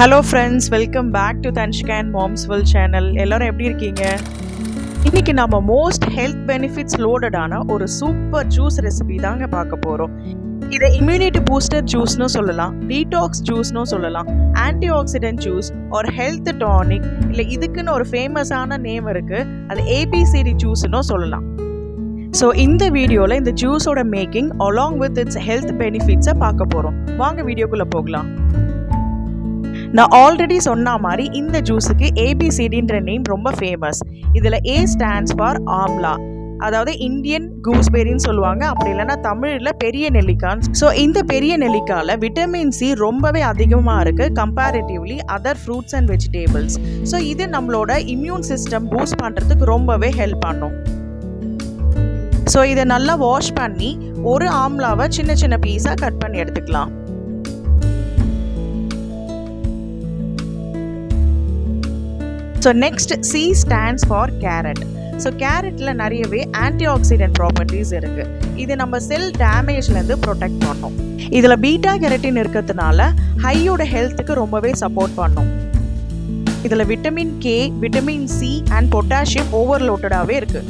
Hello friends, welcome back to Dhanshika and moms world channel. எல்லோரும் எப்படி இருக்கீங்க? இன்றைக்கி நம்ம மோஸ்ட் ஹெல்த் பெனிஃபிட்ஸ் லோடடான ஒரு சூப்பர் ஜூஸ் ரெசிபி தாங்க பார்க்க போகிறோம். இதை இம்யூனிட்டி பூஸ்டர் ஜூஸ்னு சொல்லலாம், டீடாக்ஸ் ஜூஸ்னு சொல்லலாம், ஆன்டி ஆக்சிடென்ட் ஜூஸ் ஒரு ஹெல்த் டானிக், இல்லை இதுக்குன்னு ஒரு ஃபேமஸான நேம் இருக்குது, அது ஏபிசிடி ஜூஸ்னு சொல்லலாம். ஸோ இந்த வீடியோவில் இந்த ஜூஸோட making along with its health பெனிஃபிட்ஸை பார்க்க போகிறோம். வாங்க வீடியோக்குள்ளே போகலாம். நான் ஆல்ரெடி சொன்ன மாதிரி இந்த ஜூஸுக்கு ஏபிசிடின்ற நேம் ரொம்ப ஃபேமஸ். இதில் ஏ ஸ்டாண்ட்ஸ் ஃபார் ஆம்லா, அதாவது இந்தியன் கூஸ்பெரின்னு சொல்லுவாங்க, அப்படி இல்லைன்னா தமிழில் பெரிய நெல்லிக்காய். ஸோ இந்த பெரிய நெல்லிக்காயில் விட்டமின் சி ரொம்பவே அதிகமாக இருக்குது comparatively other fruits and vegetables. So இது நம்மளோட இம்யூன் சிஸ்டம் பூஸ்ட் பண்ணுறதுக்கு ரொம்பவே ஹெல்ப் பண்ணும். ஸோ இதை நல்லா வாஷ் பண்ணி ஒரு ஆம்லாவை சின்ன சின்ன பீஸாக கட் பண்ணி எடுத்துக்கலாம். So next C stands for carrot. So கேரட்டில் நிறையவே ஆன்டி ஆக்சிடென்ட் ப்ராப்பர்ட்டிஸ் இருக்குது. இது நம்ம செல் டேமேஜ்லேருந்து ப்ரொடெக்ட் பண்ணோம். இதில் பீட்டா கேரட்டின் இருக்கிறதுனால ஹையோட ஹெல்த்துக்கு ரொம்பவே சப்போர்ட் பண்ணும். இதில் vitamin K, vitamin C and potassium ஓவர்லோட்டடாகவே இருக்குது.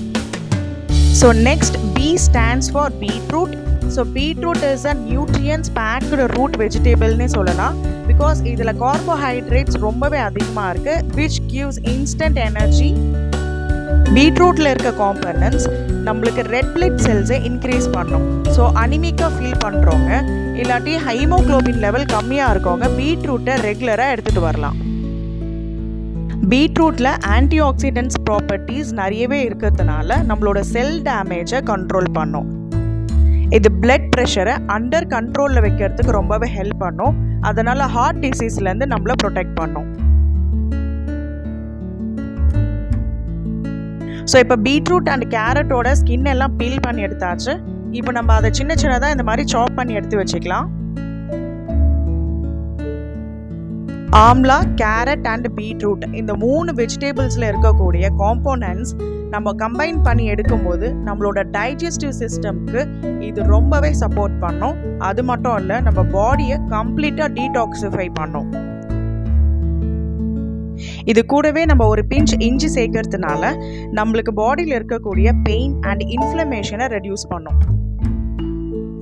So next B stands for beetroot. So beetroot is a nutrients packed root வெஜிடேபிள்னே சொல்லலாம். பிகாஸ் இதில் கார்போஹைட்ரேட்ஸ் ரொம்பவே அதிகமாக இருக்குது, விச் கிவ்ஸ் இன்ஸ்டன்ட் எனர்ஜி. பீட்ரூட்டில் இருக்க காம்பனன்ட்ஸ் நம்மளுக்கு ரெட் பிளட் செல்ஸை இன்க்ரீஸ் பண்ணும். ஸோ அனிமிக்காக ஃபீல் பண்ணுறவங்க இல்லாட்டி ஹைமோக்ளோபின் லெவல் கம்மியாக இருக்கவங்க பீட்ரூட்டை ரெகுலராக எடுத்துகிட்டு வரலாம். பீட்ரூட்டில் ஆன்டி ஆக்சிடென்ட்ஸ் ப்ராப்பர்ட்டிஸ் நிறையவே இருக்கிறதுனால நம்மளோட செல் டேமேஜை கண்ட்ரோல் பண்ணும். இது பிளட் ப்ரெஷரை அண்டர் கண்ட்ரோலில் வைக்கிறதுக்கு ரொம்பவே ஹெல்ப் பண்ணும். அதனால் ஹார்ட் டிசீஸ்லேருந்து நம்மளை ப்ரொடெக்ட் பண்ணும். ஸோ இப்போ பீட்ரூட் அண்ட் கேரட்டோட ஸ்கின் எல்லாம் பீல் பண்ணி எடுத்தாச்சு. இப்போ நம்ம அதை சின்ன சின்னதாக இந்த மாதிரி சாப் பண்ணி எடுத்து வச்சுக்கலாம். ஆம்லா, கேரட் அண்ட் பீட்ரூட் இந்த 3 வெஜிடேபிள்ஸில் இருக்கக்கூடிய காம்போனன்ட்ஸ் நம்ம கம்பைன் பண்ணி எடுக்கும்போது நம்மளோட டைஜஸ்டிவ் சிஸ்டம்க்கு இது ரொம்பவே சப்போர்ட் பண்ணும். அது மட்டும் இல்லை, நம்ம பாடியை கம்ப்ளீட்டாக டீடாக்சிஃபை பண்ணும். இது கூடவே நம்ம ஒரு பிஞ்ச் இஞ்சி சேர்க்கறதுனால நம்மளுக்கு பாடியில் இருக்கக்கூடிய பெயின் அண்ட் இன்ஃப்ளமேஷனை ரெடியூஸ் பண்ணும்.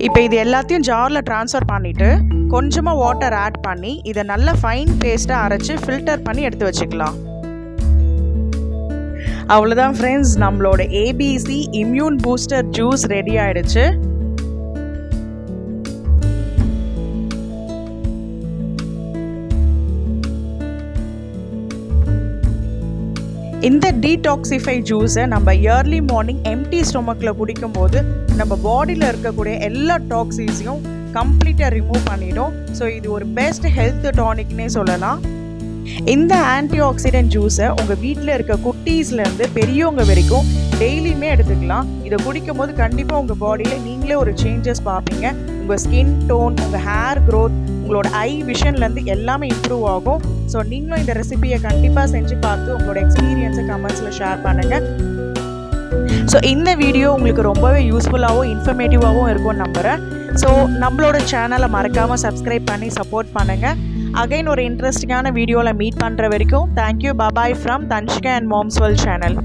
இப்போ இது எல்லாத்தையும் ஜாரில் ட்ரான்ஸ்ஃபர் பண்ணிவிட்டு கொஞ்சமாக வாட்டர் ஆட் பண்ணி இதை நல்ல ஃபைன் பேஸ்ட்டாக அரைச்சி ஃபில்டர் பண்ணி எடுத்து வச்சுக்கலாம். அவ்வளோதான் ஃப்ரெண்ட்ஸ், நம்மளோட ABC immune booster juice ready ஆயிடுச்சு. இந்த டீடாக்சிஃபை ஜூஸை நம்ம இயர்லி மார்னிங் எம்டி ஸ்டொமக்கில் குடிக்கும்போது நம்ம பாடியில் இருக்கக்கூடிய எல்லா டாக்ஸிஸையும் கம்ப்ளீட்டாக ரிமூவ் பண்ணிடும். ஸோ இது ஒரு பெஸ்ட் ஹெல்த் டானிக்னே சொல்லலாம். இந்த ஆன்டி ஆக்சிடென்ட் ஜூஸை உங்கள் வீட்டில் இருக்க குட்டீஸ்லேருந்து பெரியவங்க வரைக்கும் டெய்லியுமே எடுத்துக்கலாம். இதை குடிக்கும் போது கண்டிப்பாக உங்கள் பாடியில் நீங்களே ஒரு சேஞ்சஸ் பார்ப்பீங்க. உங்கள் ஸ்கின் டோன், உங்கள் ஹேர் க்ரோத், உங்களோட ஐ விஷன்லேருந்து எல்லாமே இம்ப்ரூவ் ஆகும். ஸோ நீங்களும் இந்த ரெசிபியை கண்டிப்பாக செஞ்சு பார்த்து உங்களோட எக்ஸ்பீரியன்ஸை கமெண்ட்ஸில் ஷேர் பண்ணுங்கள். ஸோ இந்த வீடியோ உங்களுக்கு ரொம்பவே யூஸ்ஃபுல்லாகவும் இன்ஃபர்மேட்டிவாகவும் இருக்கும்னு நம்புகிறேன். ஸோ நம்மளோட சேனலை மறக்காமல் சப்ஸ்கிரைப் பண்ணி சப்போர்ட் பண்ணுங்கள். அகைன் ஒரு இன்ட்ரெஸ்டிங்கான வீடியோவில் மீட் பண்ணுற வரைக்கும் thank you. Bye from Dhanshika and moms world channel.